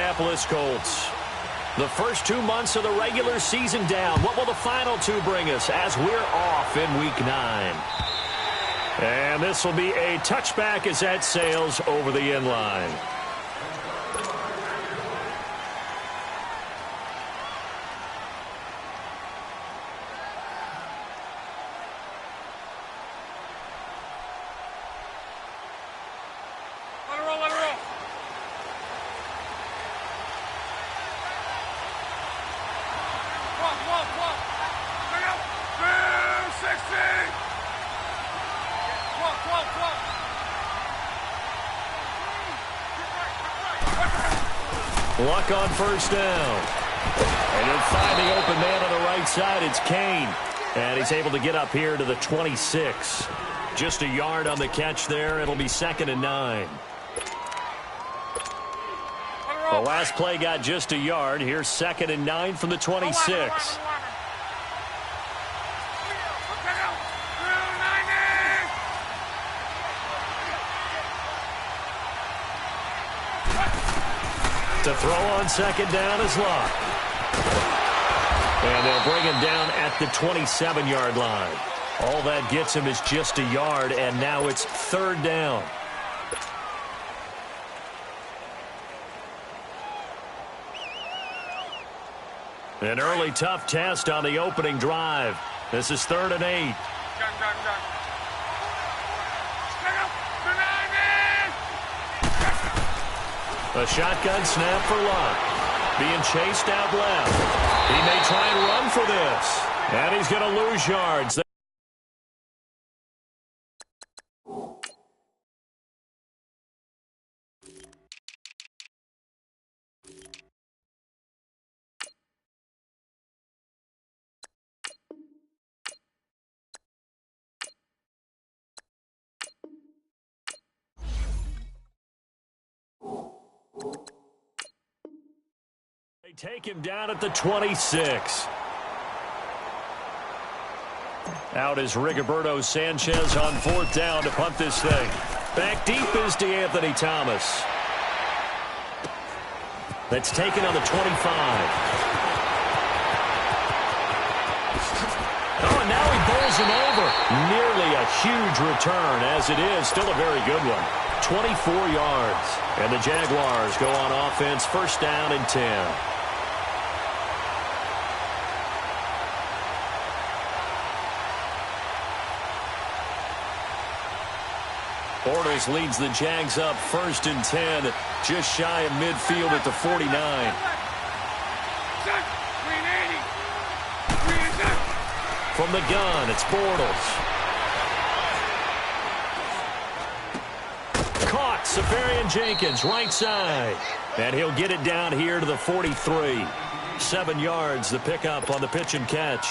Indianapolis Colts. The first 2 months of the regular season down. What will the final 2 bring us as we're off in Week 9? And this will be a touchback as that sails over the end line. Luck on first down. And he'll find the open man on the right side. It's Kane. And he's able to get up here to the 26. Just a yard on the catch there. It'll be 2nd and 9. The last play got just a yard. Here's 2nd and 9 from the 26. To throw on 2nd down is Luck. And they'll bring him down at the 27-yard line. All that gets him is just a yard, and now it's 3rd down. An early tough test on the opening drive. This is 3rd and 8. A shotgun snap for Luck. Being chased out left. He may try and run for this. And he's going to lose yards. They take him down at the 26. Out is Rigoberto Sanchez on 4th down to punt this thing. Back deep is DeAnthony Thomas. That's taken on the 25. Oh, and now he bowls him over. Nearly a huge return, as it is. Still a very good one. 24 yards. And the Jaguars go on offense, 1st down and 10. Bortles leads the Jags up 1st and 10, just shy of midfield at the 49. From the gun, it's Bortles. Caught, Safarian Jenkins, right side. And he'll get it down here to the 43. 7 yards, the pickup on the pitch and catch.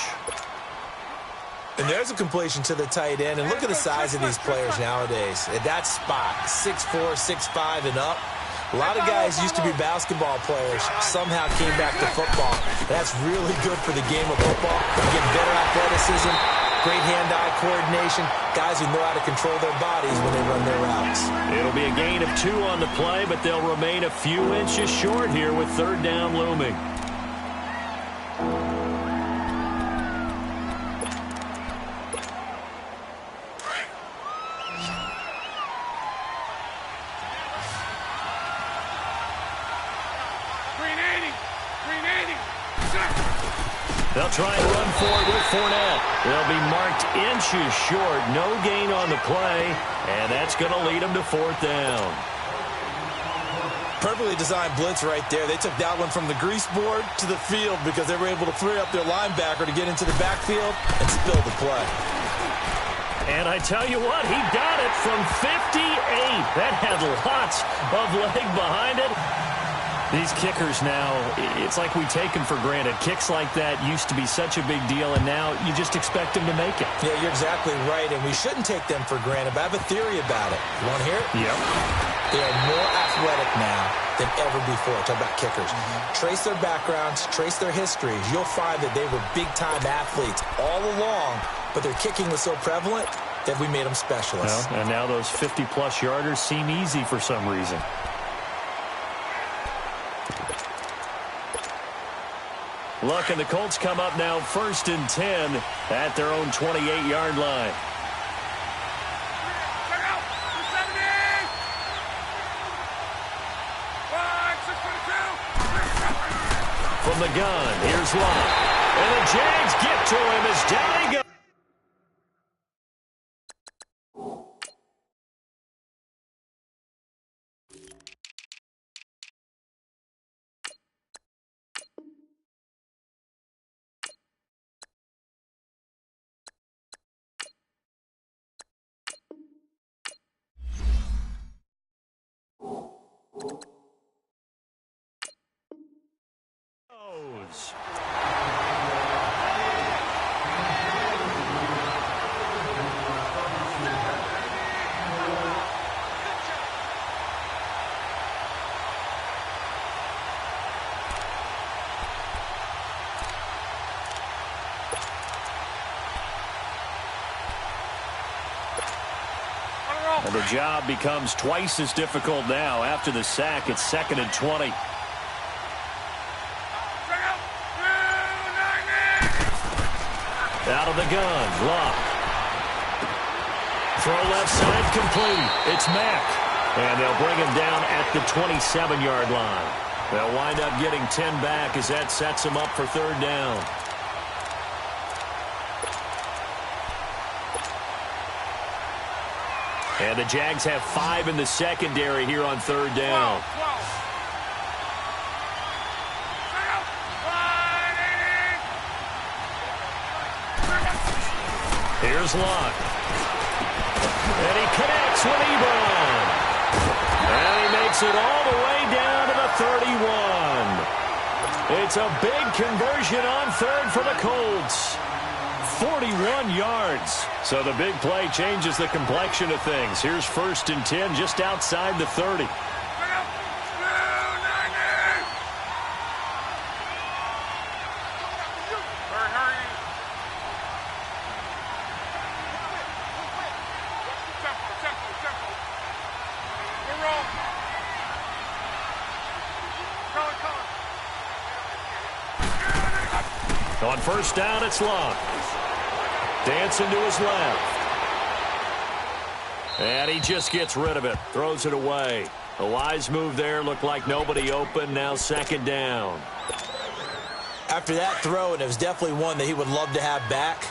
And there's a completion to the tight end. And look at the size of these players nowadays. At that spot, 6'4", 6'5", and up. A lot of guys used to be basketball players, somehow came back to football. That's really good for the game of football. You get better athleticism, great hand-eye coordination, guys who know how to control their bodies when they run their routes. It'll be a gain of 2 on the play, but they'll remain a few inches short here with 3rd down looming. They'll try and run for it with Fournette. They'll be marked inches short. No gain on the play, and that's going to lead them to 4th down. Perfectly designed blitz right there. They took that one from the grease board to the field because they were able to free up their linebacker to get into the backfield and spill the play. And I tell you what, he got it from 58. That had lots of leg behind it. These kickers now, it's like we take them for granted. Kicks like that used to be such a big deal, and now you just expect them to make it. Yeah, you're exactly right, and we shouldn't take them for granted, but I have a theory about it. You want to hear it? Yep. They are more athletic now than ever before. Talk about kickers. Trace their backgrounds, trace their histories. You'll find that they were big-time athletes all along, but their kicking was so prevalent that we made them specialists. Well, and now those 50-plus yarders seem easy for some reason. Look, and the Colts come up now 1st and 10 at their own 28-yard line. From the gun, here's Locke. And the Jags get to him as down he goes. And the job becomes twice as difficult now. After the sack, it's 2nd and 20. Out of the gun, Locke. Throw left side complete. It's Mack. And they'll bring him down at the 27-yard line. They'll wind up getting 10 back as that sets him up for 3rd down. And the Jags have 5 in the secondary here on 3rd down. Here's Locke. And he connects with Ebron. And he makes it all the way down to the 31. It's a big conversion on 3rd for the Colts. 41 yards. So the big play changes the complexion of things. Here's 1st and 10 just outside the 30. On 1st down, it's Locke. Dancing to his left. And he just gets rid of it. Throws it away. A wise move there. Looked like nobody open. Now 2nd down. After that throw, and it was definitely one that he would love to have back,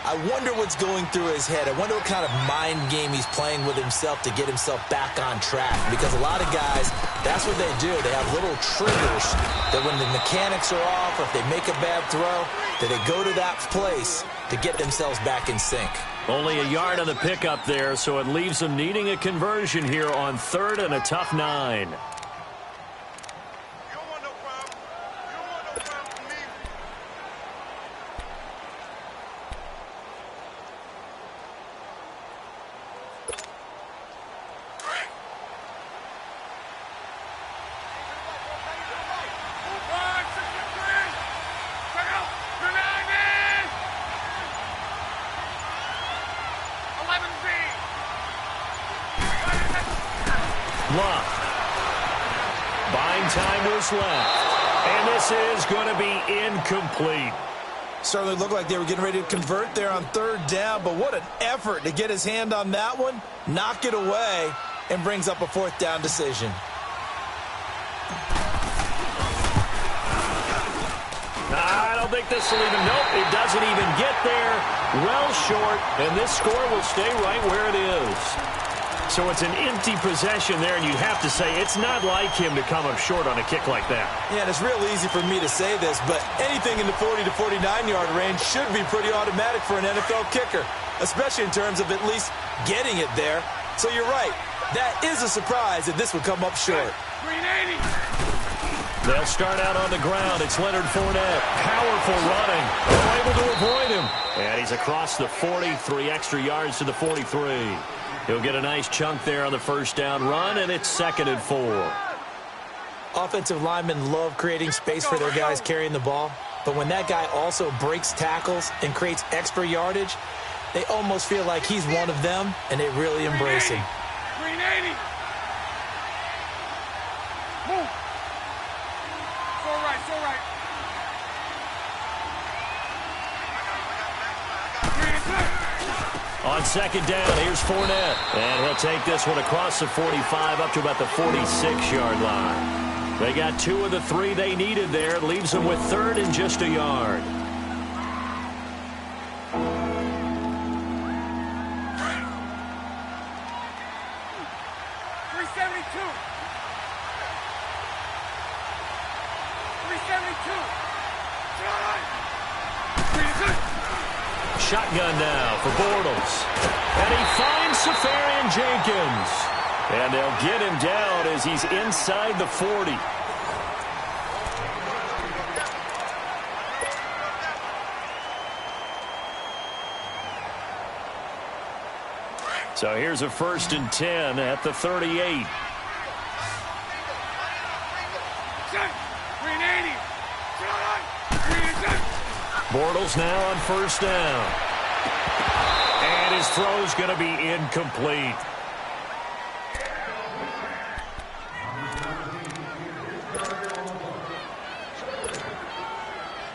I wonder what's going through his head. I wonder what kind of mind game he's playing with himself to get himself back on track. Because a lot of guys, that's what they do. They have little triggers that when the mechanics are off or if they make a bad throw, that they go to that place to get themselves back in sync. Only a yard on the pickup there, so it leaves them needing a conversion here on 3rd and a tough 9. Locke. Buying time to his left. And this is going to be incomplete. Certainly looked like they were getting ready to convert there on 3rd down, but what an effort to get his hand on that one, knock it away, and brings up a 4th down decision. I don't think this will even, nope, it doesn't even get there. Well short, and this score will stay right where it is. So it's an empty possession there, and you have to say it's not like him to come up short on a kick like that. Yeah, and it's real easy for me to say this, but anything in the 40 to 49-yard range should be pretty automatic for an NFL kicker, especially in terms of at least getting it there. So you're right. That is a surprise that this would come up short. 380. They'll start out on the ground. It's Leonard Fournette. Powerful running. They're able to avoid him. And he's across the 40, 3 extra yards to the 43. He'll get a nice chunk there on the 1st down run, and it's 2nd and 4. Offensive linemen love creating space for their guys carrying the ball, but when that guy also breaks tackles and creates extra yardage, they almost feel like he's one of them, and they really embrace him. 380. Move. So right, so right. On second down, here's Fournette. And he'll take this one across the 45 up to about the 46-yard line. They got 2 of the 3 they needed there. Leaves them with 3rd and just a yard. Shotgun now for Bortles. And he finds Safarian Jenkins. And they'll get him down as he's inside the 40. So here's a 1st and 10 at the 38. Bortles now on 1st down. And his throw's going to be incomplete.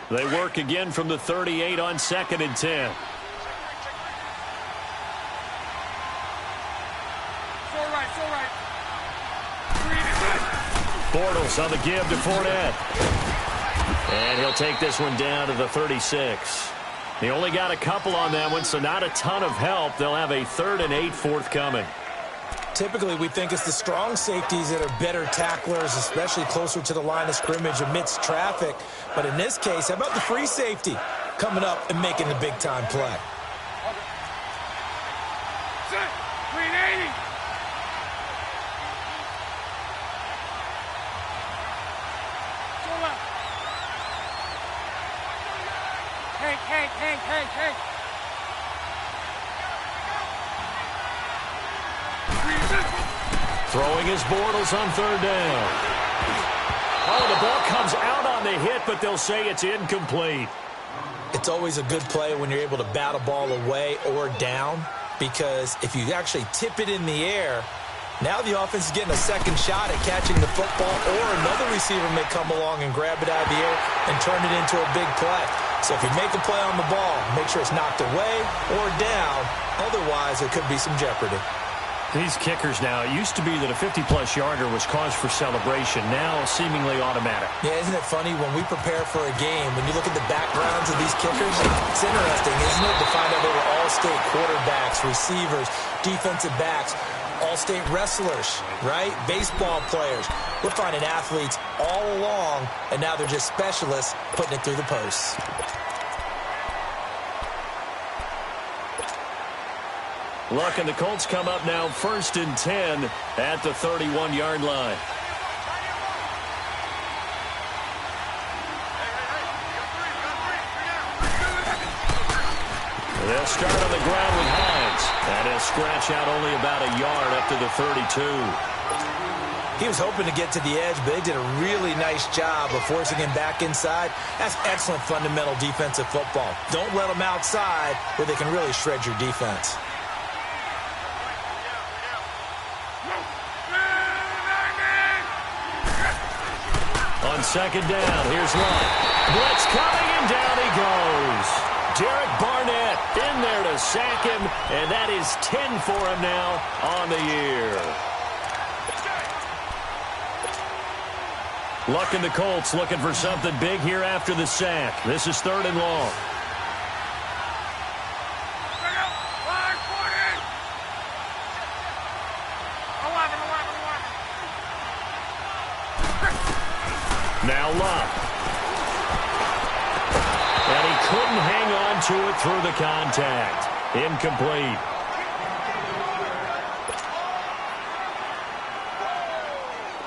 They work again from the 38 on 2nd and 10. Bortles on the give to Fournette. And he'll take this one down to the 36. He only got a couple on that one, so not a ton of help. They'll have a 3rd and 8 forthcoming. Typically, we think it's the strong safeties that are better tacklers, especially closer to the line of scrimmage amidst traffic. But in this case, how about the free safety coming up and making the big-time play? Hey. Throwing his Bortles on 3rd down. Oh, the ball comes out on the hit, but they'll say it's incomplete. It's always a good play when you're able to bat a ball away or down, because if you actually tip it in the air, now the offense is getting a second shot at catching the football, or another receiver may come along and grab it out of the air and turn it into a big play. So if you make a play on the ball, make sure it's knocked away or down. Otherwise, there could be some jeopardy. These kickers now, it used to be that a 50-plus yarder was cause for celebration. Now seemingly automatic. Yeah, isn't it funny when we prepare for a game, when you look at the backgrounds of these kickers, it's interesting, isn't it, to find out they were all-state quarterbacks, receivers, defensive backs, all-state wrestlers, right? Baseball players. We're finding athletes all along, and now they're just specialists putting it through the posts. Look, and the Colts come up now 1st and 10 at the 31-yard line. They'll start on the ground with Hines. And he'll scratch out only about a yard up to the 32. He was hoping to get to the edge, but they did a really nice job of forcing him back inside. That's excellent fundamental defensive football. Don't let them outside where they can really shred your defense. On 2nd down, here's Love. Blitz coming, and down he goes. Derek Barnett in there to sack him, and that is 10 for him now on the year. Luck and the Colts looking for something big here after the sack. This is 3rd and long. Now Love. And he couldn't hang on to it through the contact. Incomplete.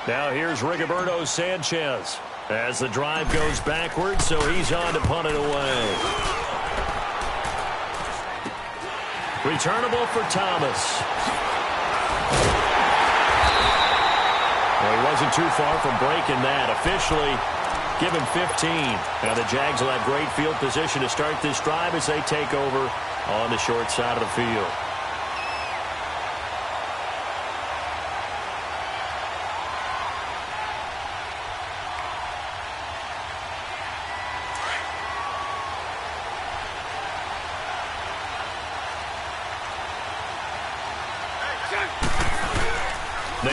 Now here's Rigoberto Sanchez as the drive goes backwards, so he's on to punt it away. Returnable for Thomas. Well, he wasn't too far from breaking that. Officially, give him 15. Now the Jags will have great field position to start this drive as they take over on the short side of the field.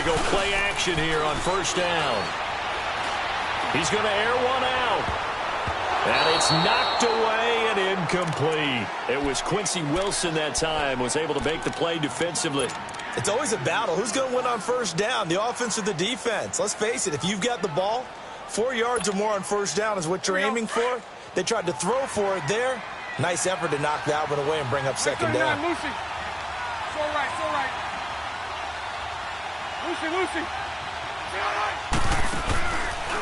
go play action here on first down. He's going to air one out. And it's knocked away and incomplete. It was Quincy Wilson that time, was able to make the play defensively. It's always a battle. Who's going to win on first down, the offense or the defense? Let's face it, if you've got the ball, 4 yards or more on first down is what you're aiming for. They tried to throw for it there. Nice effort to knock that one away and bring up second down. Lucy. It's all right, it's all right. Lucy.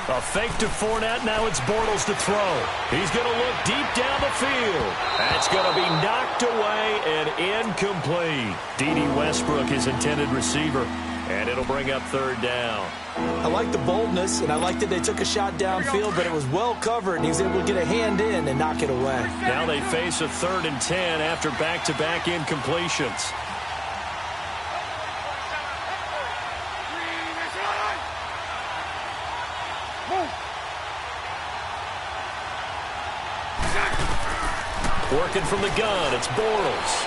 A fake to Fournette. Now it's Bortles to throw. He's going to look deep down the field. That's going to be knocked away and incomplete. D.D. Westbrook, his intended receiver. And it'll bring up third down. I like the boldness, and I like that they took a shot downfield, but it was well covered, and he was able to get a hand in and knock it away. Now they face a 3rd and 10 after back-to-back incompletions. Working from the gun, it's Bortles.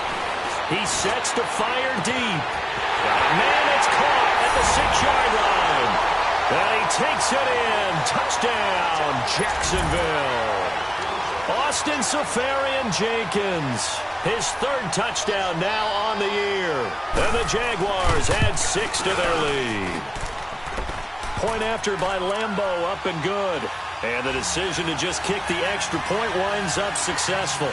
He sets to fire deep. Man, it's caught at the 6-yard line. And he takes it in. Touchdown, Jacksonville. Austin Seferian-Jenkins, his 3rd touchdown now on the year. And the Jaguars add 6 to their lead. Point after by Lambeau, up and good. And the decision to just kick the extra point winds up successful.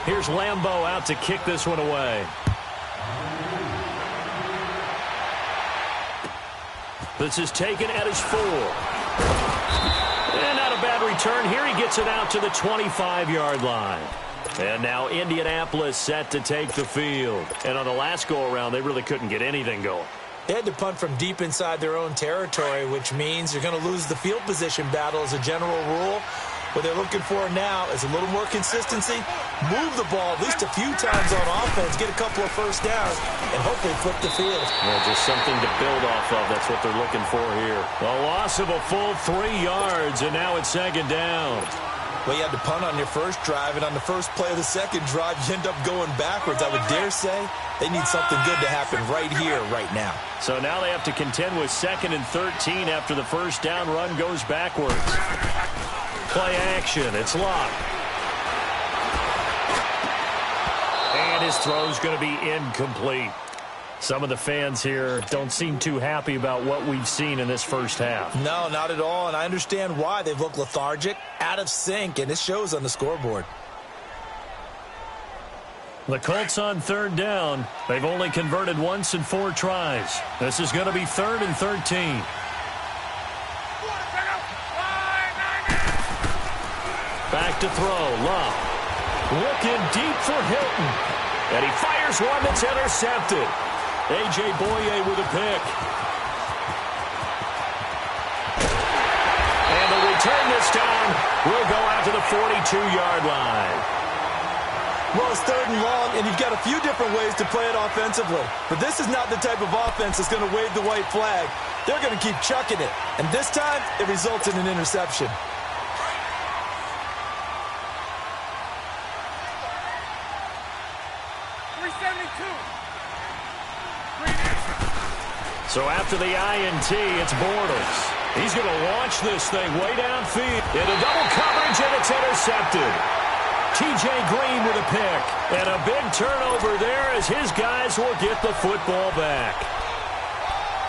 Here's Lambeau out to kick this one away. This is taken at his 4. And not a bad return. Here he gets it out to the 25-yard line. And now Indianapolis set to take the field. And on the last go-around, they really couldn't get anything going. They had to punt from deep inside their own territory, which means you're going to lose the field position battle as a general rule. What they're looking for now is a little more consistency, move the ball at least a few times on offense, get a couple of first downs, and hopefully flip the field. Well, just something to build off of. That's what they're looking for here. A loss of a full 3 yards, and now it's 2nd down. Well, you had to punt on your first drive, and on the first play of the second drive, you end up going backwards. I would dare say they need something good to happen right here, right now. So now they have to contend with 2nd and 13 after the first down run goes backwards. Play action. It's Locke. And his throw's going to be incomplete. Some of the fans here don't seem too happy about what we've seen in this first half. No, not at all, and I understand why. They've looked lethargic, out of sync, and it shows on the scoreboard. The Colts on 3rd down. They've only converted once in 4 tries. This is going to be 3rd and 13. Back to throw. Love. Looking deep for Hilton. And he fires one that's intercepted. A.J. Boye with a pick. And the return this time will go out to the 42-yard line. Well, it's 3rd and long, and you've got a few different ways to play it offensively. But this is not the type of offense that's going to wave the white flag. They're going to keep chucking it. And this time, it results in an interception. So after the INT, it's Bortles. He's going to launch this thing way downfield. Into double coverage, and it's intercepted. T.J. Green with a pick. And a big turnover there as his guys will get the football back.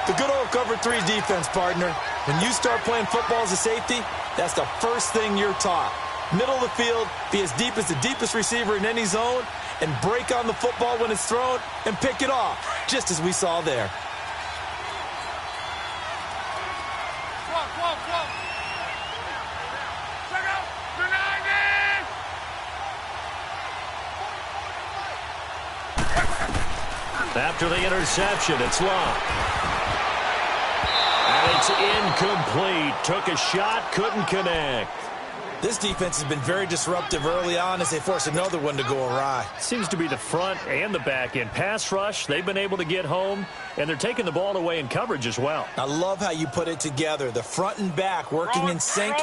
The good old cover 3 defense, partner. When you start playing football as a safety, that's the first thing you're taught. Middle of the field, be as deep as the deepest receiver in any zone, and break on the football when it's thrown and pick it off, just as we saw there. After the interception, it's Locke. And it's incomplete. Took a shot, couldn't connect. This defense has been very disruptive early on as they force another one to go awry. Seems to be the front and the back end. Pass rush, they've been able to get home, and they're taking the ball away in coverage as well. I love how you put it together. The front and back working in sync,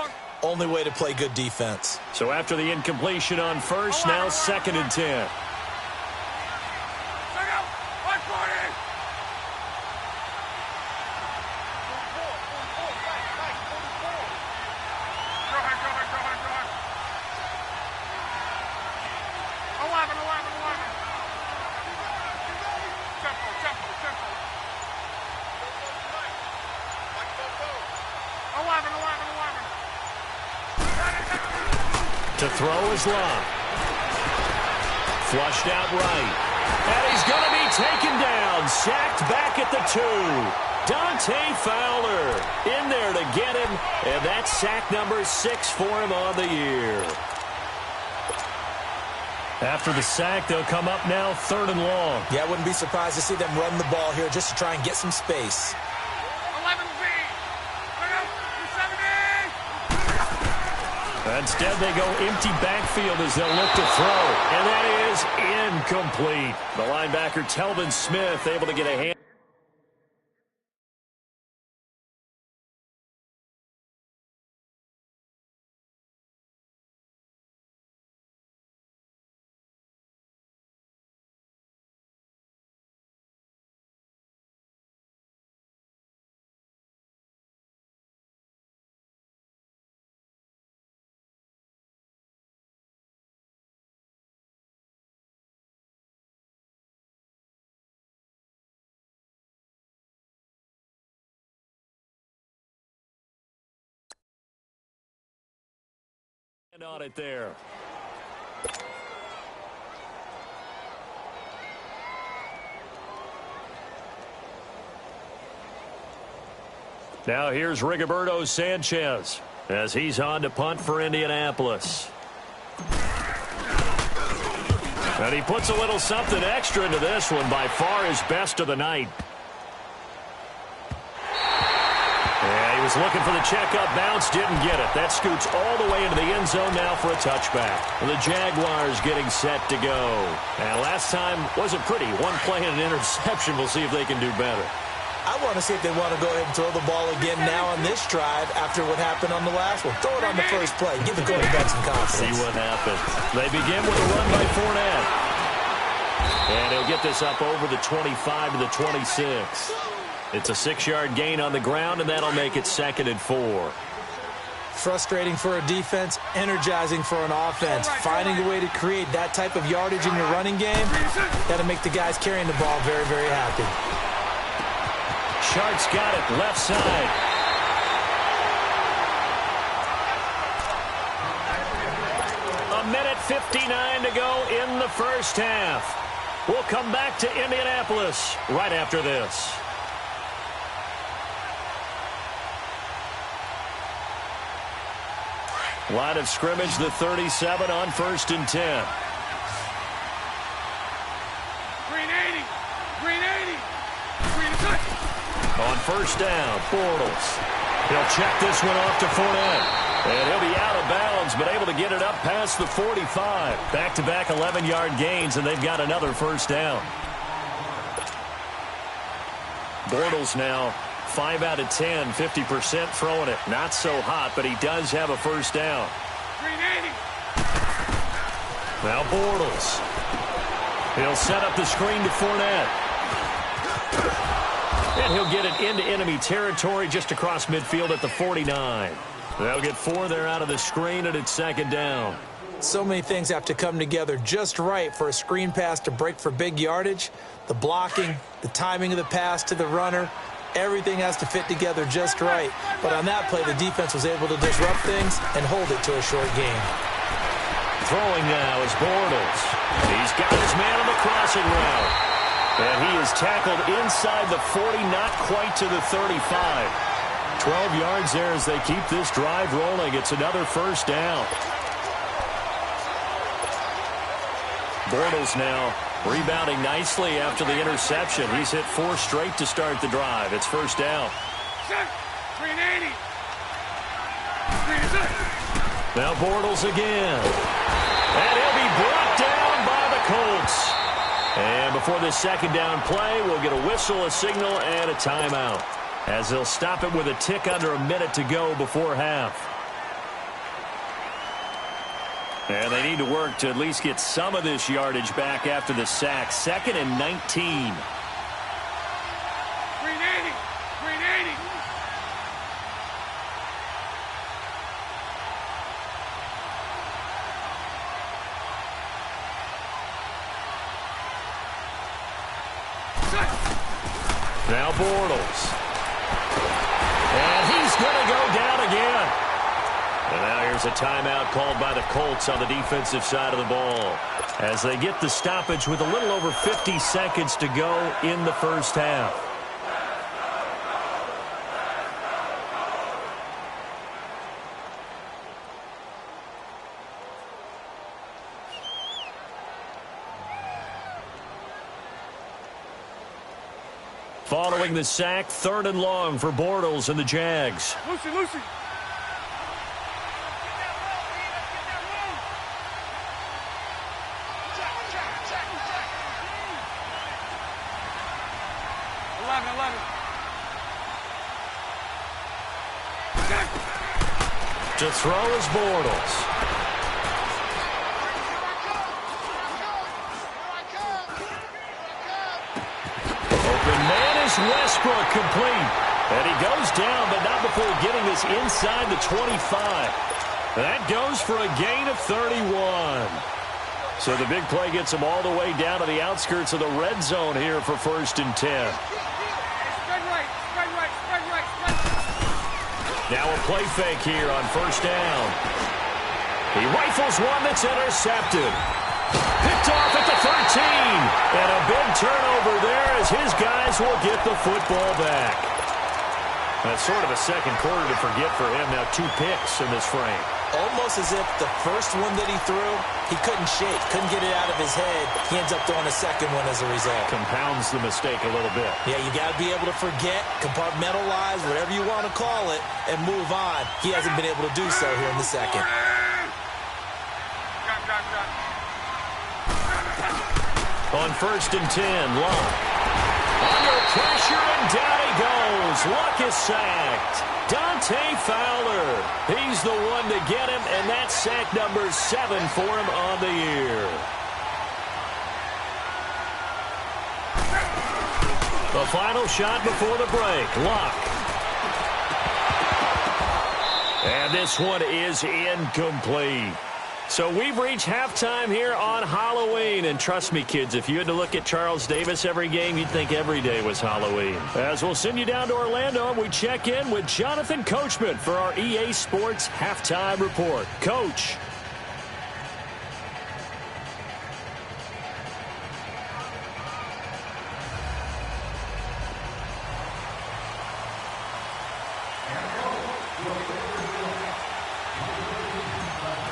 Only way to play good defense. So after the incompletion on first, now 2nd and 10. To throw is Love. Flushed out right. And he's going to be taken down. Sacked back at the 2. Dante Fowler in there to get him. And that's sack number 6 for him on the year. After the sack, they'll come up now 3rd and long. Yeah, I wouldn't be surprised to see them run the ball here just to try and get some space. Instead, they go empty backfield as they'll look to throw. And that is incomplete. The linebacker, Telvin Smith, able to get a hand. On it there. Now here's Rigoberto Sanchez as he's on to punt for Indianapolis. And he puts a little something extra into this one, by far his best of the night. Yeah, he was looking for the checkup bounce, didn't get it. That scoots all the way into the end zone now for a touchback. The Jaguars getting set to go. And last time wasn't pretty. One play and an interception. We'll see if they can do better. I want to see if they want to go ahead and throw the ball again now on this drive after what happened on the last one. Throw it on the first play. Give the quarterback some confidence. See what happens. They begin with a run by Fournette. And he'll get this up over the 25 to the 26. It's a 6-yard gain on the ground, and that'll make it 2nd and 4. Frustrating for a defense, energizing for an offense. Finding a way to create that type of yardage in your running game, that'll make the guys carrying the ball very, very happy. Sharks got it, left side. A minute 59 to go in the first half. We'll come back to Indianapolis right after this. Line of scrimmage, the 37 on 1st and 10. Green 80. Green 80. Green is good. On 1st down, Bortles. He'll check this one off to Fournette. And he'll be out of bounds, but able to get it up past the 45. Back-to-back 11-yard gains, and they've got another 1st down. Bortles now 5 out of 10, 50% throwing it. Not so hot, but he does have a 1st down. Green 80. Now Bortles. He'll set up the screen to Fournette. And he'll get it into enemy territory just across midfield at the 49. They'll get 4 there out of the screen, and it's 2nd down. So many things have to come together just right for a screen pass to break for big yardage. The blocking, the timing of the pass to the runner, everything has to fit together just right. But on that play, the defense was able to disrupt things and hold it to a short game. Throwing now is Bortles. He's got his man on the crossing route. And he is tackled inside the 40, not quite to the 35. 12 yards there as they keep this drive rolling. It's another 1st down. Bortles now rebounding nicely after the interception. He's hit 4 straight to start the drive. It's 1st down. Green 80. Green is good. Now Bortles again. And he'll be brought down by the Colts. And before this 2nd down play, we'll get a whistle, a signal, and a timeout, as they'll stop it with a tick under a minute to go before half. And they need to work to at least get some of this yardage back after the sack. 2nd and 19. Green 80. Green 80. Now Bortles. And he's going to go down again. And now here's a timeout called by the Colts on the defensive side of the ball as they get the stoppage with a little over 50 seconds to go in the first half. Following the sack, 3rd and long for Bortles and the Jags. Lucy, Lucy. To throw is Bortles. Open man is Westbrook, complete. And he goes down, but not before getting this inside the 25. That goes for a gain of 31. So the big play gets him all the way down to the outskirts of the red zone here for 1st and 10. Now a play fake here on 1st down. He rifles one that's intercepted. Picked off at the 13. And a big turnover there as his guys will get the football back. That's sort of a second quarter to forget for him. Now 2 picks in this frame. Almost as if the first one that he threw, he couldn't shake, couldn't get it out of his head. He ends up throwing a second one as a result. Compounds the mistake a little bit. Yeah, you got to be able to forget, compartmentalize, whatever you want to call it, and move on. He hasn't been able to do so here in the second. On 1st and 10, Luck. Under pressure, and down he goes. Luck is sacked. Dante Fowler. He's the one to get him, and that's sack number 7 for him on the year. The final shot before the break. Luck. And this one is incomplete. So we've reached halftime here on Halloween. And trust me, kids, if you had to look at Charles Davis every game, you'd think every day was Halloween. As we'll send you down to Orlando, and we check in with Jonathan Coachman for our EA Sports Halftime Report. Coach.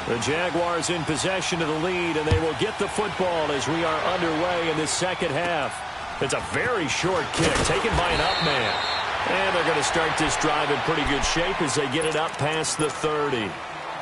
The Jaguars in possession of the lead, and they will get the football as we are underway in this second half. It's a very short kick taken by an up man. And they're going to start this drive in pretty good shape as they get it up past the 30.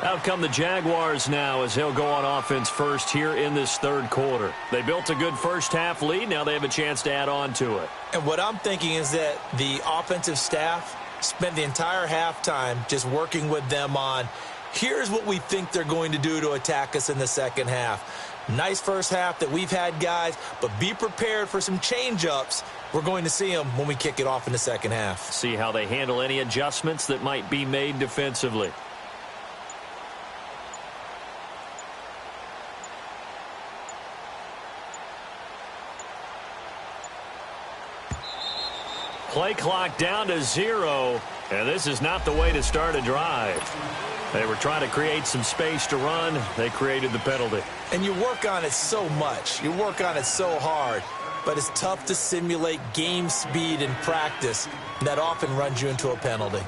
Out come the Jaguars now as they'll go on offense first here in this 3rd quarter. They built a good first half lead. Now they have a chance to add on to it. And what I'm thinking is that the offensive staff spent the entire halftime just working with them on, here's what we think they're going to do to attack us in the second half. Nice first half that we've had, guys, but be prepared for some change-ups. We're going to see them when we kick it off in the second half. See how they handle any adjustments that might be made defensively. Play clock down to 0, and this is not the way to start a drive. They were trying to create some space to run. They created the penalty. And you work on it so much. You work on it so hard. But it's tough to simulate game speed in practice. And that often runs you into a penalty.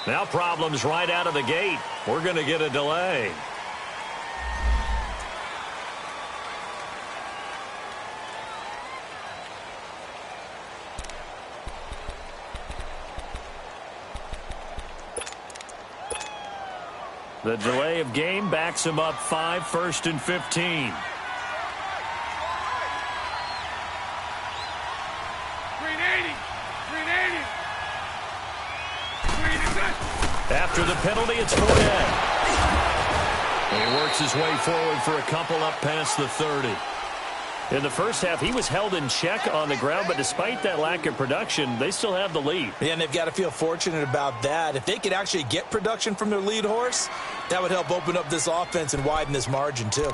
Now problems right out of the gate. We're going to get a delay. The delay of game backs him up 5, 1st and 15. After the penalty, it's Fournette. He works his way forward for a couple up past the 30. In the first half, he was held in check on the ground, but despite that lack of production, they still have the lead. Yeah, and they've got to feel fortunate about that. If they could actually get production from their lead horse, that would help open up this offense and widen this margin, too.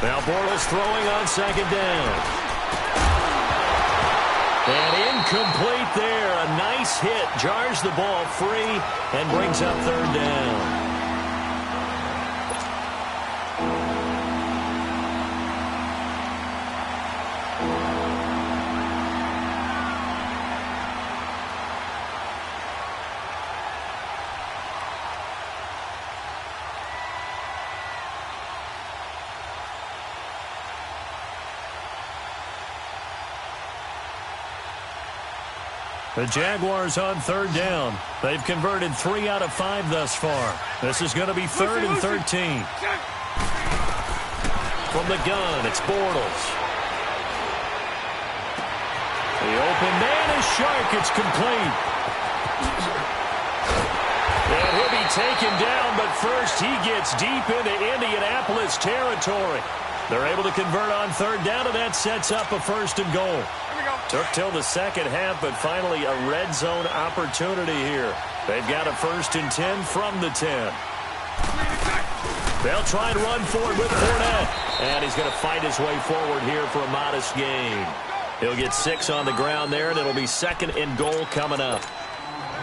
Now Bortles throwing on 2nd down. And incomplete there. A nice hit. Jars the ball free and brings up 3rd down. The Jaguars on 3rd down. They've converted 3 out of 5 thus far. This is going to be 3rd and 13. From the gun, it's Bortles. The open man is Shark. It's complete. And he'll be taken down, but first he gets deep into Indianapolis territory. They're able to convert on 3rd down, and that sets up a 1st and goal. Took till the second half, but finally a red zone opportunity here. They've got a 1st and 10 from the 10. They'll try and run forward with Fournette. And he's going to fight his way forward here for a modest gain. He'll get 6 on the ground there, and it'll be 2nd and goal coming up.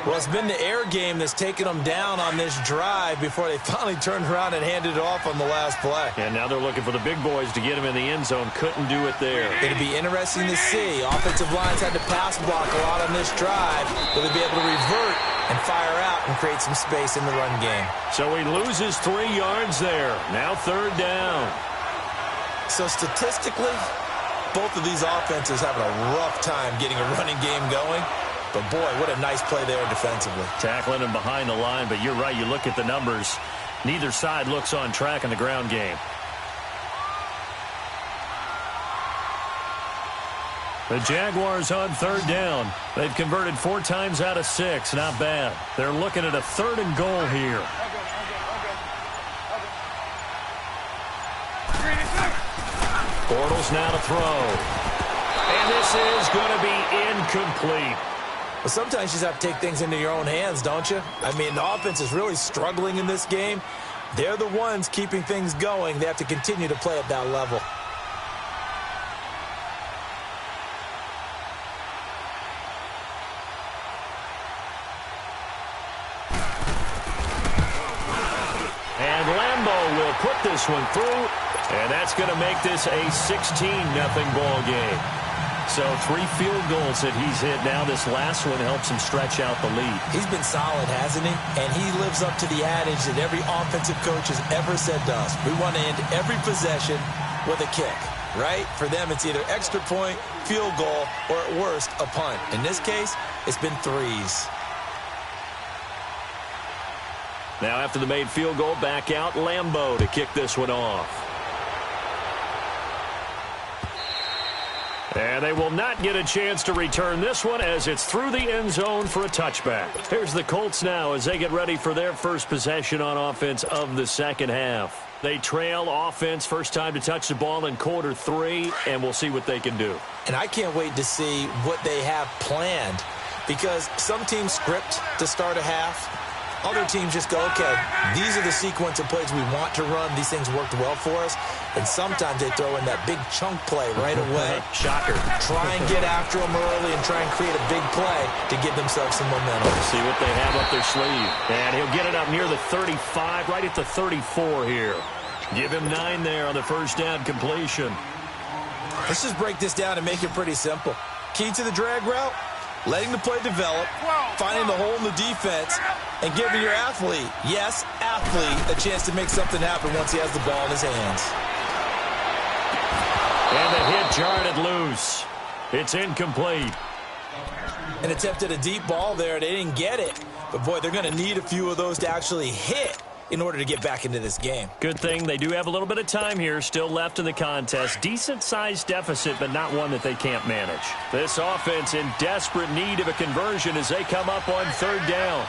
Well, it's been the air game that's taken them down on this drive before they finally turned around and handed it off on the last play. And now they're looking for the big boys to get him in the end zone. Couldn't do it there. It'll be interesting to see. Offensive lines had to pass block a lot on this drive. Will they be able to revert and fire out and create some space in the run game? So he loses 3 yards there. Now 3rd down. So statistically, both of these offenses having a rough time getting a running game going. But, boy, what a nice play there defensively. Tackling him behind the line, but you're right. You look at the numbers. Neither side looks on track in the ground game. The Jaguars on 3rd down. They've converted 4 times out of 6. Not bad. They're looking at a 3rd and goal here. Bortles now to throw. And this is going to be incomplete. Well, sometimes you just have to take things into your own hands, don't you? I mean, the offense is really struggling in this game. They're the ones keeping things going. They have to continue to play at that level. And Lambeau will put this one through, and that's going to make this a 16-0 ball game. So 3 field goals that he's hit now. This last one helps him stretch out the lead. He's been solid, hasn't he? And he lives up to the adage that every offensive coach has ever said to us. We want to end every possession with a kick, right? For them, it's either extra point, field goal, or at worst, a punt. In this case, it's been 3s. Now after the made field goal, back out Lambeau to kick this one off. And they will not get a chance to return this one as it's through the end zone for a touchback. Here's the Colts now as they get ready for their first possession on offense of the second half. They trail offense, first time to touch the ball in quarter 3, and we'll see what they can do. And I can't wait to see what they have planned, because some teams script to start a half. Other teams just go, okay, these are the sequence of plays we want to run. These things worked well for us. And sometimes they throw in that big chunk play right away. Shocker. Try and get after them early and try and create a big play to give themselves some momentum. We'll see what they have up their sleeve. And he'll get it up near the 35, right at the 34 here. Give him 9 there on the first down completion. Let's just break this down and make it pretty simple. Key to the drag route, letting the play develop, finding the hole in the defense, and giving your athlete, yes, athlete, a chance to make something happen once he has the ball in his hands. And the hit jarred it loose. It's incomplete. An attempt at a deep ball there. They didn't get it. But, boy, they're going to need a few of those to actually hit in order to get back into this game. Good thing they do have a little bit of time here still left in the contest. Decent-sized deficit, but not one that they can't manage. This offense in desperate need of a conversion as they come up on third down.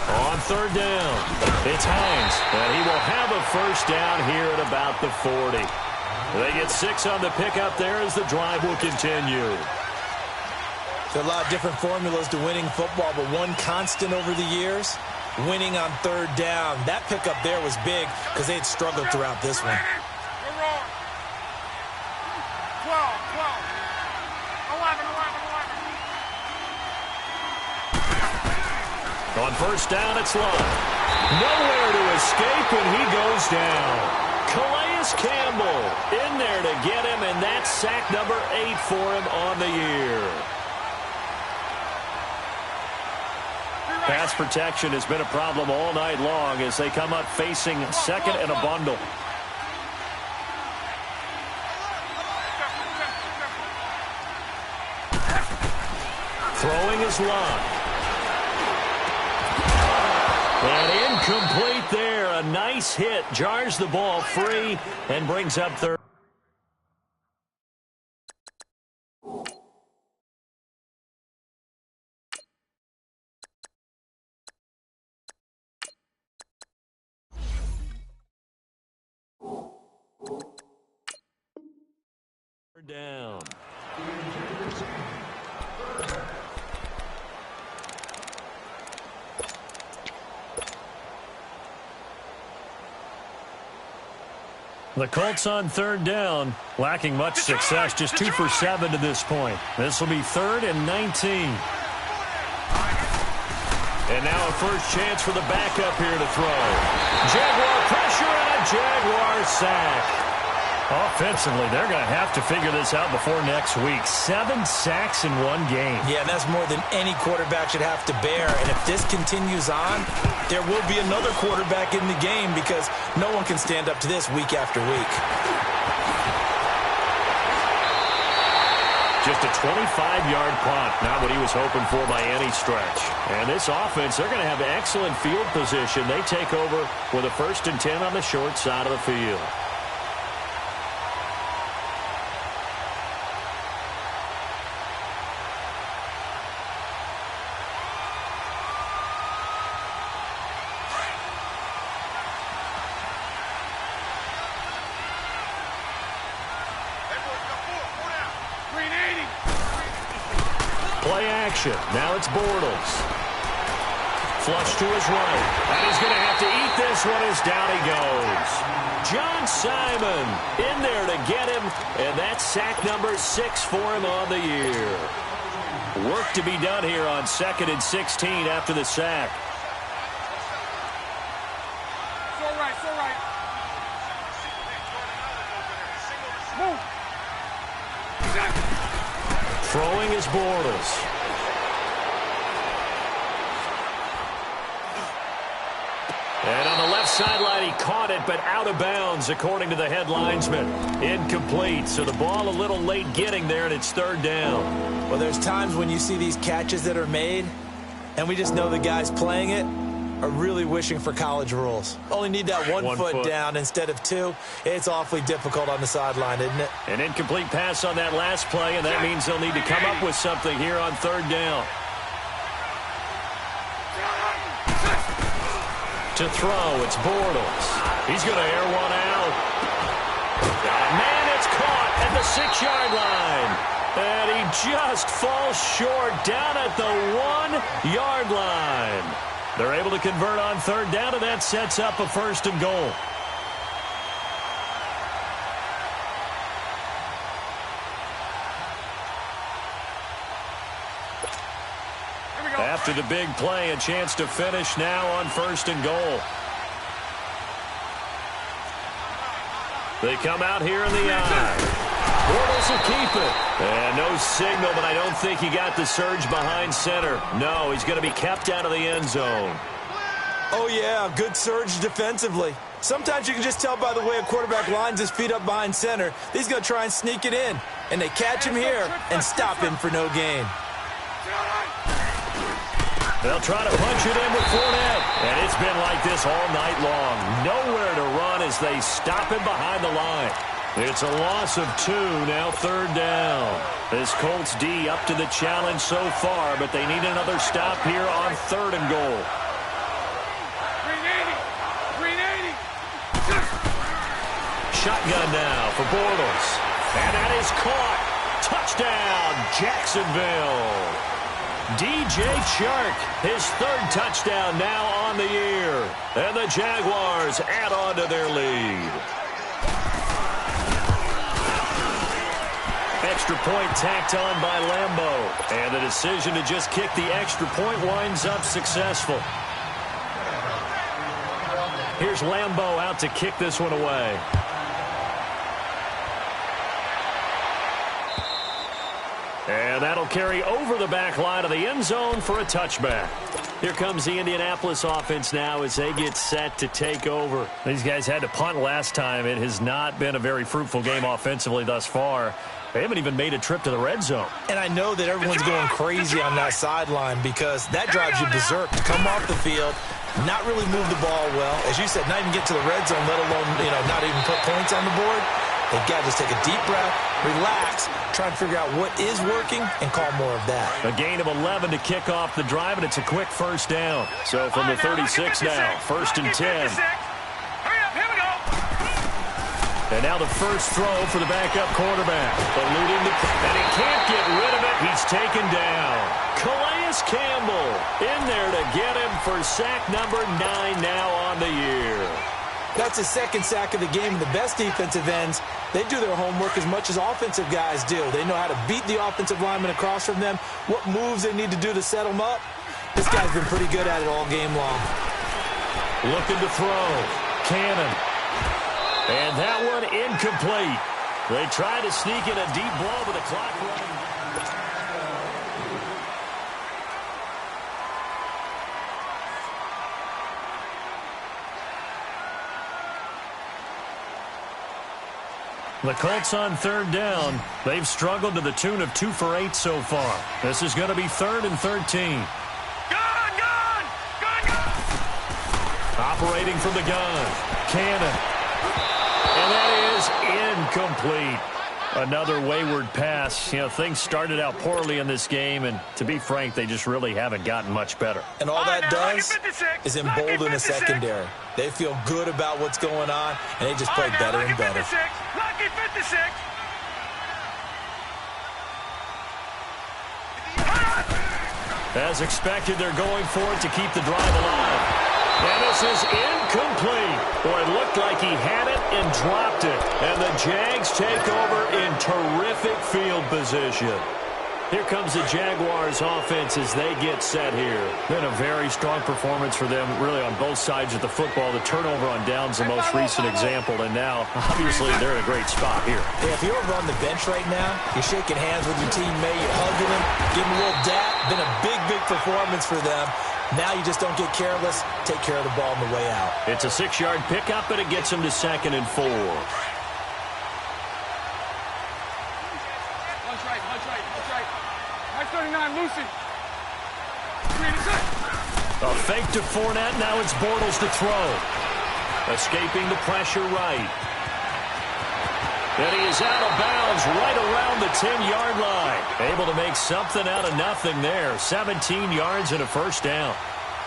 On third down, it's Hines, and he will have a first down here at about the 40. They get 6 on the pickup there as the drive will continue. There are a lot of different formulas to winning football, but one constant over the years, winning on third down. That pickup there was big because they had struggled throughout this one. 12, 11. On first down, it's Love. Nowhere to escape, and he goes down. Calais Campbell in there to get him, and that's sack number 8 for him on the year. Pass protection has been a problem all night long as they come up facing second and a bundle. Throwing is Love. And incomplete there. A nice hit. Jars the ball free and brings up third. Down. The Colts on third down, lacking much success, just 2 for 7 to this point. This will be 3rd and 19. And now a first chance for the backup here to throw. Jaguar pressure and a Jaguar sack. Offensively, they're going to have to figure this out before next week. 7 sacks in one game. Yeah, that's more than any quarterback should have to bear. And if this continues on, there will be another quarterback in the game because no one can stand up to this week after week. Just a 25-yard punt, not what he was hoping for by any stretch. And this offense, they're going to have excellent field position. They take over with a 1st and 10 on the short side of the field. Play action. Now it's Bortles. Flush to his right. And he's going to have to eat this one as down he goes. John Simon in there to get him. And that's sack number 6 for him on the year. Work to be done here on 2nd and 16 after the sack. So right. Move. Throwing is Bortles. And on the left sideline, he caught it, but out of bounds, according to the head linesman. Incomplete, so the ball a little late getting there, and it's 3rd down. Well, there's times when you see these catches that are made, and we just know the guys playing it are really wishing for college rules. Only need that one foot down instead of 2. It's awfully difficult on the sideline, isn't it? An incomplete pass on that last play, and that means they'll need to come up with something here on 3rd down. To throw, it's Bortles. He's going to air one out. Man, it's caught at the 6-yard line. And he just falls short down at the 1-yard line. They're able to convert on 3rd down, and that sets up a 1st and goal. After the big play, a chance to finish now on 1st and goal. They come out here in the eye. Bortles will keep it. And no go signal, but I don't think he got the surge behind center. No, he's going to be kept out of the end zone. Oh, yeah, good surge defensively. Sometimes you can just tell by the way a quarterback lines his feet up behind center. He's going to try and sneak it in. And they catch him here and stop him for no gain. They'll try to punch it in with Fournette. And it's been like this all night long. Nowhere to run as they stop him behind the line. It's a loss of 2, now 3rd down. This Colts D up to the challenge so far, but they need another stop here on 3rd and goal. 380. Shotgun now for Bortles. And that is caught. Touchdown, Jacksonville. DJ Chark, his 3rd touchdown now on the year. And the Jaguars add on to their lead. Extra point tacked on by Lambeau. And the decision to just kick the extra point winds up successful. Here's Lambeau out to kick this one away. And that'll carry over the back line of the end zone for a touchback. Here comes the Indianapolis offense now as they get set to take over. These guys had to punt last time. It has not been a very fruitful game offensively thus far. They haven't even made a trip to the red zone. And I know that everyone's going crazy on that sideline because that drives you berserk to come off the field, not really move the ball well. As you said, not even get to the red zone, let alone, not even put points on the board. They've got to just take a deep breath, relax, try and figure out what is working, and call more of that. A gain of 11 to kick off the drive, and it's a quick 1st down. So from the 36 now, 1st and 10. Hurry up, here we go. And now the first throw for the backup quarterback. Eluding and he can't get rid of it. He's taken down. Calais Campbell in there to get him for sack number 9 now on the year. That's his 2nd sack of the game. The best defensive ends, they do their homework as much as offensive guys do. They know how to beat the offensive lineman across from them, what moves they need to do to set them up. This guy's been pretty good at it all game long. Looking to throw. Cannon. And that one incomplete. They try to sneak in a deep ball with the clock running. The Colts on 3rd down. They've struggled to the tune of 2 for 8 so far. This is going to be 3rd and 13. Gun! Operating from the gun. Cannon. And that is incomplete. Another wayward pass. Things started out poorly in this game, and to be frank, they just really haven't gotten much better. And all that does is embolden the secondary. They feel good about what's going on, and they just play better and better. Lucky 56. As expected, they're going for it to keep the drive alive. And this is incomplete. Boy, it looked like he had it and dropped it. And the Jags take over in terrific field position. Here comes the Jaguars offense as they get set here. Been a very strong performance for them, really on both sides of the football. The turnover on downs the most recent example, and now, obviously, they're in a great spot here. Yeah, if you're over on the bench right now, you're shaking hands with your teammate, you're hugging him, giving him a little dap. Been a big, big performance for them. Now you just don't get careless. Take care of the ball on the way out. It's a 6-yard pickup, and it gets them to 2nd and 4. Right 39, Lucy. 3 and 6. A fake to Fournette. Now it's Bortles to throw. Escaping the pressure right. And he is out of bounds right around the 10-yard line. Able to make something out of nothing there. 17 yards and a 1st down.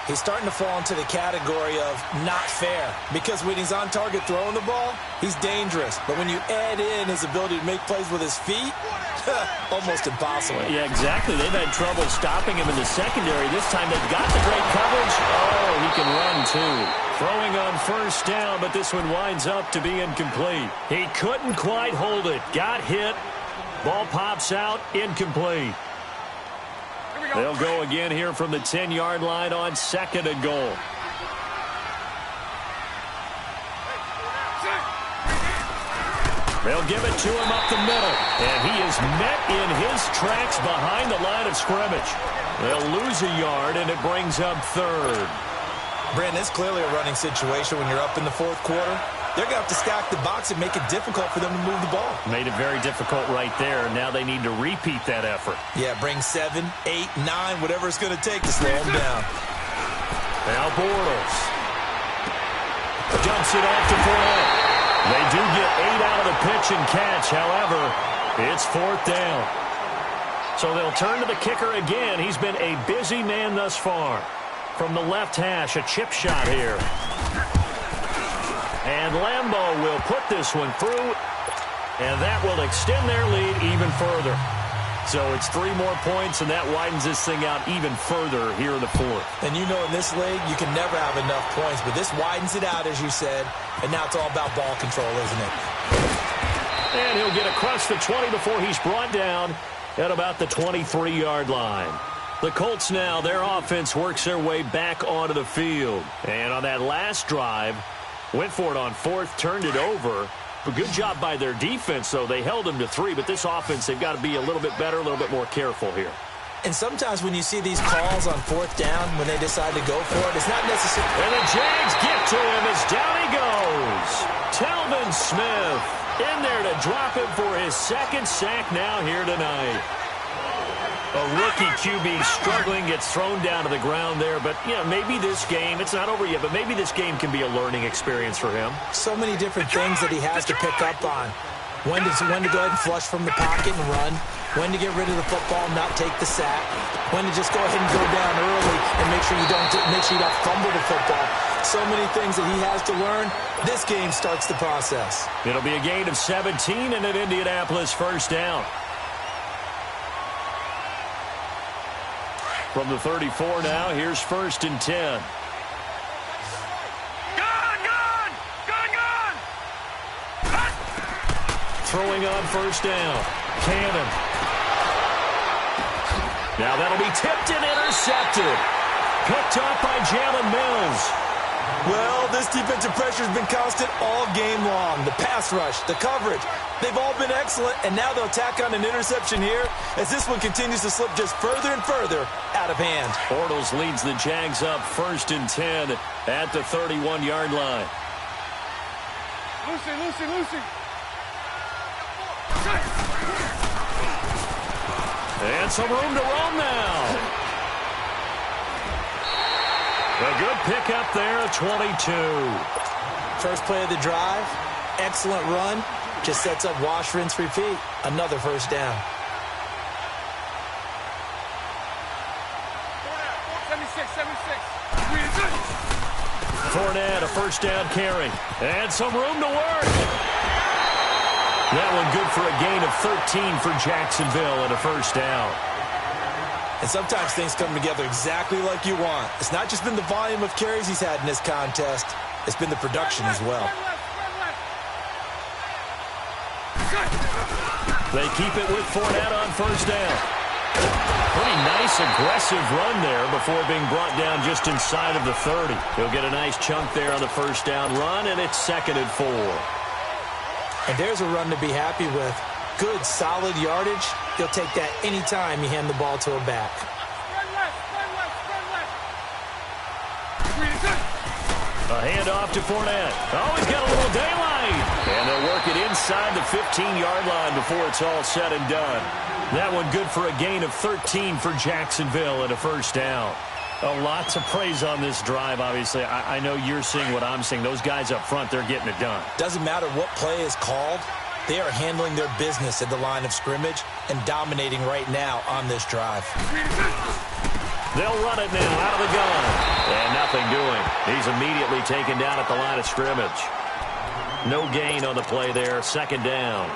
He's starting to fall into the category of not fair. Because when he's on target throwing the ball, he's dangerous. But when you add in his ability to make plays with his feet, almost impossible. Yeah, exactly. They've had trouble stopping him in the secondary. This time they've got the great coverage. Oh, he can run too. Throwing on 1st down, but this one winds up to be incomplete. He couldn't quite hold it. Got hit. Ball pops out. Incomplete. They'll go again here from the 10-yard line on 2nd and goal. They'll give it to him up the middle. And he is met in his tracks behind the line of scrimmage. They'll lose a yard, and it brings up third. Brandon, it's clearly a running situation when you're up in the fourth quarter. They're going to have to stack the box and make it difficult for them to move the ball. Made it very difficult right there. Now they need to repeat that effort. Yeah, bring 7, 8, 9, whatever it's going to take to slow them down. Now Bortles dumps it off to Fournette. They do get 8 out of the pitch and catch. However, it's fourth down. So they'll turn to the kicker again. He's been a busy man thus far. From the left hash, a chip shot here. And Lambeau will put this one through, and that will extend their lead even further. So it's 3 more points, and that widens this thing out even further here in the fourth. And you know in this league, you can never have enough points, but this widens it out, as you said, and now it's all about ball control, isn't it? And he'll get across the 20 before he's brought down at about the 23-yard line. The Colts now, their offense works their way back onto the field. And on that last drive, went for it on fourth, turned it over. A good job by their defense, though. They held them to 3, but this offense, they've got to be a little bit better, a little bit more careful here. And sometimes when you see these calls on fourth down, when they decide to go for it, it's not necessary. And the Jags get to him as down he goes. Telvin Smith in there to drop him for his second sack now here tonight. A rookie QB struggling, gets thrown down to the ground there. But, you know, maybe this game, it's not over yet, but maybe this game can be a learning experience for him. So many different things that he has to pick up on. When to go ahead and flush from the pocket and run. When to get rid of the football and not take the sack. When to just go ahead and go down early and make sure you don't fumble the football. So many things that he has to learn. This game starts the process. It'll be a gain of 17 and an Indianapolis first down. From the 34 now, here's 1st and 10. Throwing on first down. Cannon. Now that'll be tipped and intercepted. Picked up by Jalen Mills. Well, this defensive pressure has been constant all game long. The pass rush, the coverage, they've all been excellent, and now they'll tack on an interception here as this one continues to slip just further and further out of hand. Bortles leads the Jags up 1st and 10 at the 31-yard line. Lucy. And some room to roam now. A good pickup there at 22. First play of the drive, excellent run, just sets up wash, rinse, repeat. Another first down. 76. Fournette, a first down carry. And some room to work. That one good for a gain of 13 for Jacksonville and a first down. And sometimes things come together exactly like you want. It's not just been the volume of carries he's had in this contest. It's been the production as well. They keep it with Fournette on first down. Pretty nice, aggressive run there before being brought down just inside of the 30. He'll get a nice chunk there on the first down run, and it's 2nd and 4. And there's a run to be happy with. Good, solid yardage. He'll take that any time you hand the ball to a back. A handoff to Fournette. Oh, he's got a little daylight. And they'll work it inside the 15-yard line before it's all said and done. That one good for a gain of 13 for Jacksonville and a first down. A lot to praise on this drive, obviously. I know you're seeing what I'm seeing. Those guys up front, they're getting it done. Doesn't matter what play is called. They are handling their business at the line of scrimmage and dominating right now on this drive. They'll run it now out of the gun. And nothing doing. He's immediately taken down at the line of scrimmage. No gain on the play there. 2nd down.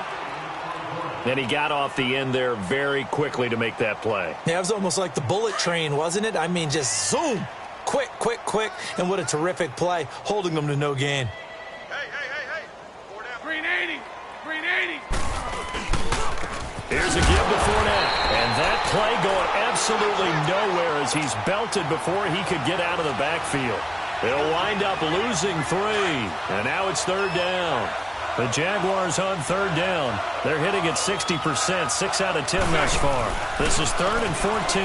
And he got off the end there very quickly to make that play. Yeah, it was almost like the bullet train, wasn't it? I mean, just zoom. Quick. And what a terrific play, holding them to no gain. Hey. Green 80. Here's a give to Fournette. And that play going absolutely nowhere as he's belted before he could get out of the backfield. They'll wind up losing 3. And now it's 3rd down. The Jaguars on third down. They're hitting at 60%, 6 out of 10 thus far. This is 3rd and 14.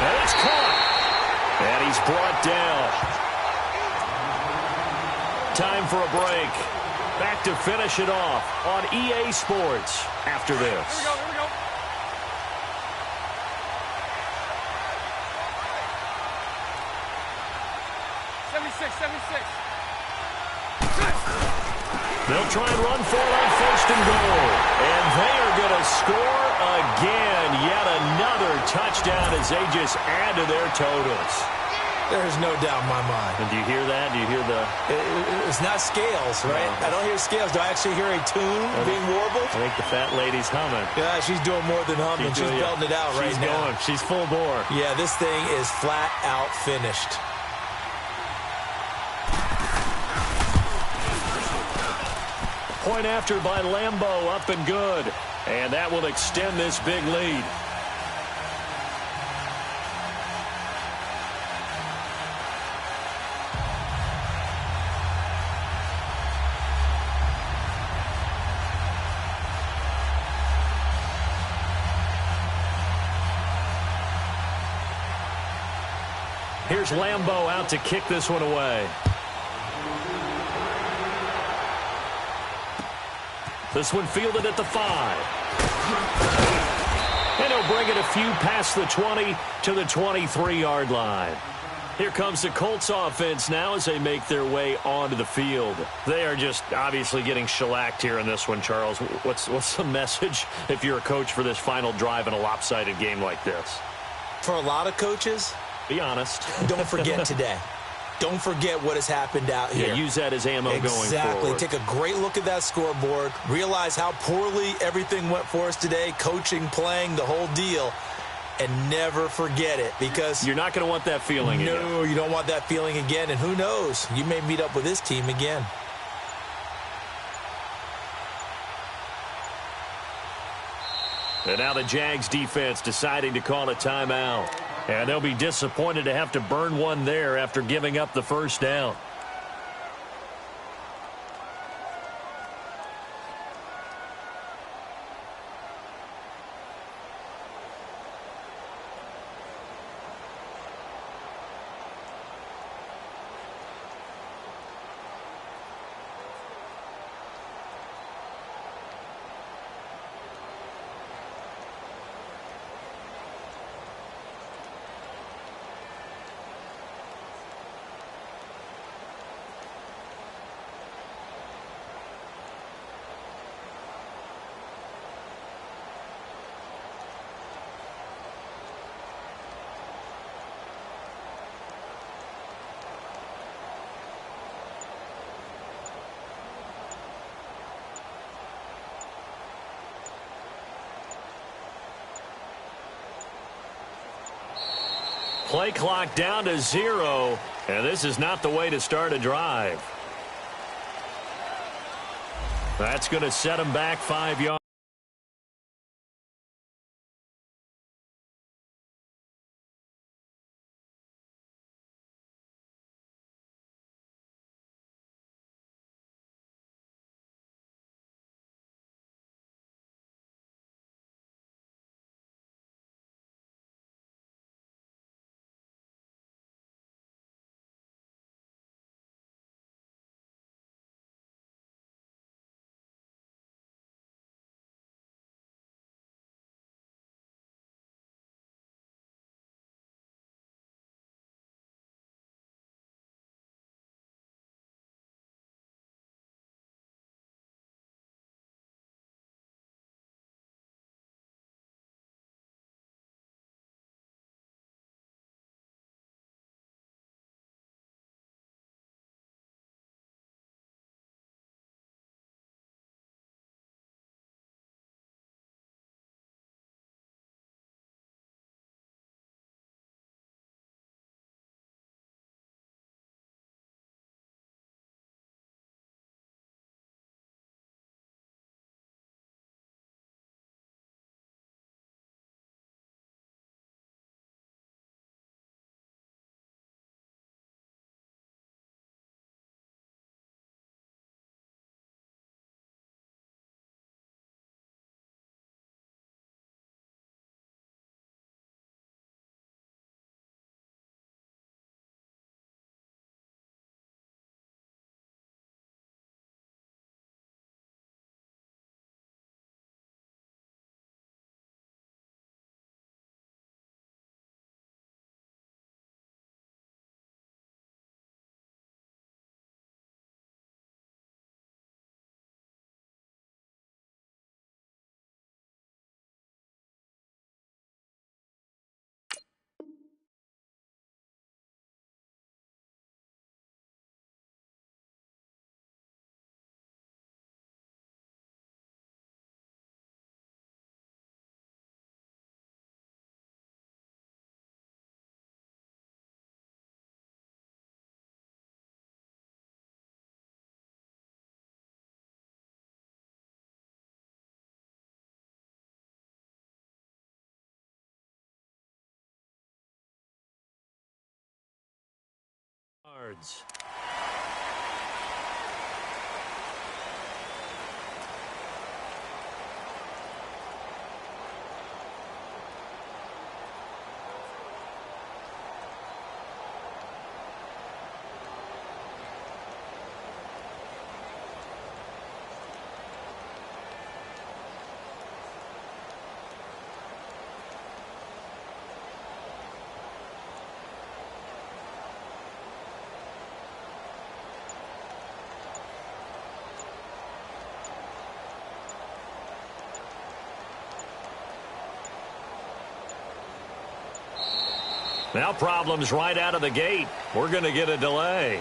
And it's caught. And he's brought down. Time for a break. Back to finish it off on EA Sports after this. Here we go, here we go. They'll try and run for it on 1st and goal. And they are going to score again. Yet another touchdown as they just add to their totals. There's no doubt in my mind. And do you hear that? Do you hear the... It's not scales, right? No. I don't hear scales. Do I actually hear a tune being warbled? I think the fat lady's humming. Yeah, she's doing more than humming. She's belting it out right now. She's full bore. Yeah, this thing is flat out finished. Point after by Lambeau, up and good. And that will extend this big lead. Here's Lambeau out to kick this one away. This one fielded at the 5. And he'll bring it a few past the 20 to the 23-yard line. Here comes the Colts offense now as they make their way onto the field. They are just obviously getting shellacked here in this one, Charles. What's the message if you're a coach for this final drive in a lopsided game like this? For a lot of coaches, be honest. Don't forget today. Don't forget what has happened out here. Yeah, use that as ammo going forward. Exactly. Take a great look at that scoreboard. Realize how poorly everything went for us today. Coaching, playing, the whole deal. And never forget it, because you're not going to want that feeling again. No, you don't want that feeling again. And who knows? You may meet up with this team again. And now the Jags defense deciding to call a timeout. And they'll be disappointed to have to burn one there after giving up the first down. Play clock down to 0, and this is not the way to start a drive. That's going to set them back 5 yards. yards. Now problems right out of the gate. We're going to get a delay.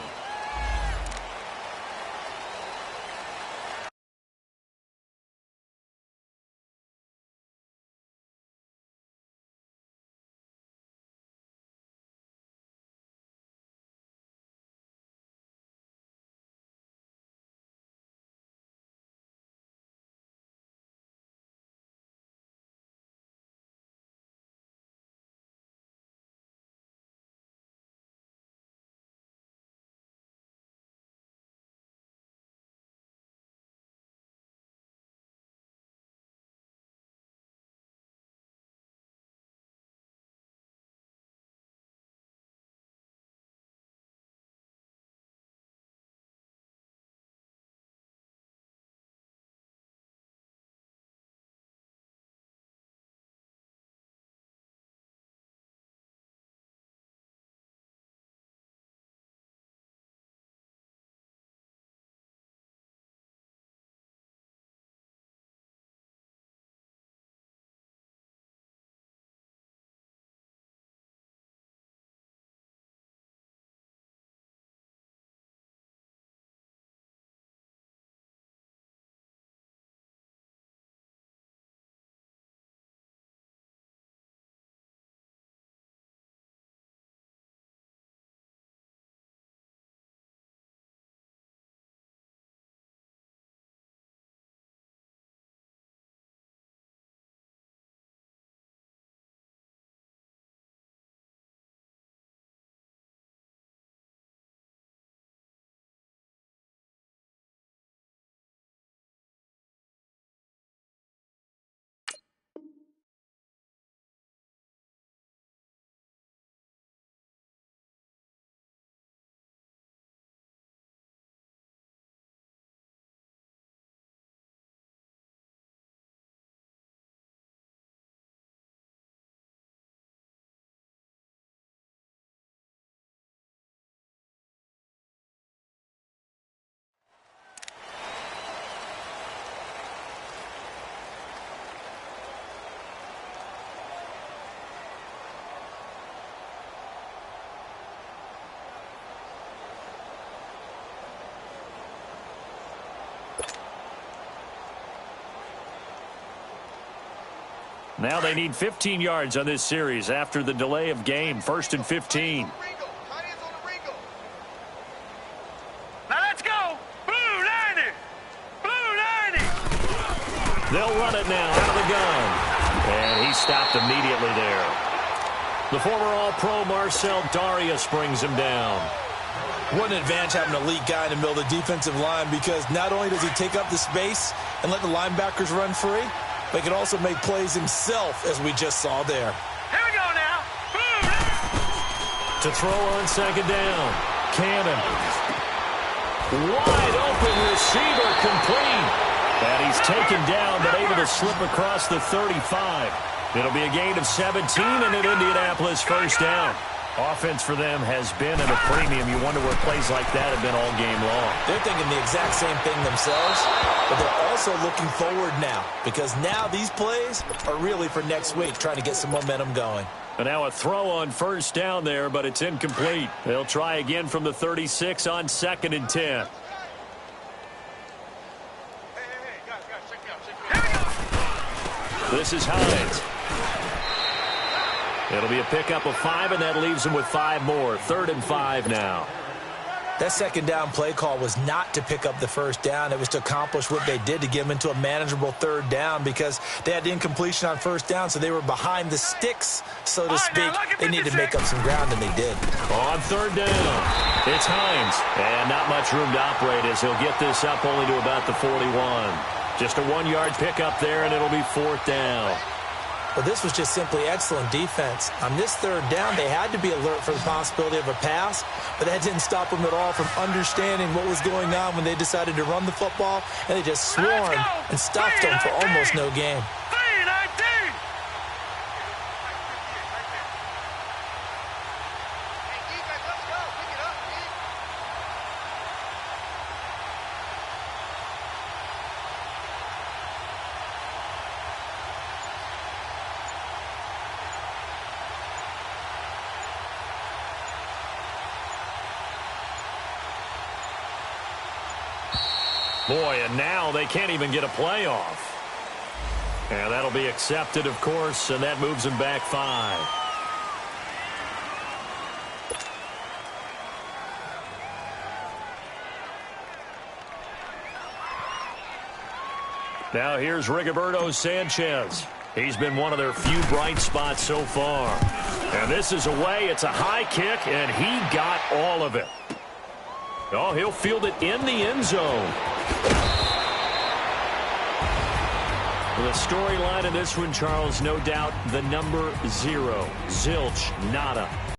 Now they need 15 yards on this series after the delay of game. 1st and 15. Now let's go. Blue 90. Blue 90. They'll run it now out of the gun. And he stopped immediately there. The former All-Pro Marcel Darius brings him down. What an advantage having an elite guy in the middle of the defensive line, because not only does he take up the space and let the linebackers run free, but he can also make plays himself, as we just saw there. Here we go now. To throw on 2nd down. Cannon. Wide open receiver, complete. And he's taken down, but able to slip across the 35. It'll be a gain of 17 and an Indianapolis 1st down. Offense for them has been at a premium. You wonder where plays like that have been all game long. They're thinking the exact same thing themselves, but they're also looking forward now, because now these plays are really for next week, trying to get some momentum going. And now a throw on 1st down there, but it's incomplete. They'll try again from the 36 on 2nd and 10. This is Hines. It'll be a pickup of 5, and that leaves him with 5 more. 3rd and 5 now. That second down play call was not to pick up the first down. It was to accomplish what they did, to get them into a manageable third down, because they had incompletion on first down, so they were behind the sticks, so to speak. They needed to make up some ground, and they did. On third down, it's Hines. And not much room to operate as he'll get this up only to about the 41. Just a 1-yard pickup there, and it'll be fourth down. Well, this was just simply excellent defense. On this third down, they had to be alert for the possibility of a pass, but that didn't stop them at all from understanding what was going on when they decided to run the football, and they just swarmed and stopped them for almost no gain. Boy, and now they can't even get a playoff. And that'll be accepted, of course, and that moves them back 5. Now here's Rigoberto Sanchez. He's been one of their few bright spots so far. And this is away. It's a high kick, and he got all of it. Oh, he'll field it in the end zone. The storyline in this one, Charles, no doubt the number 0. Zilch, nada.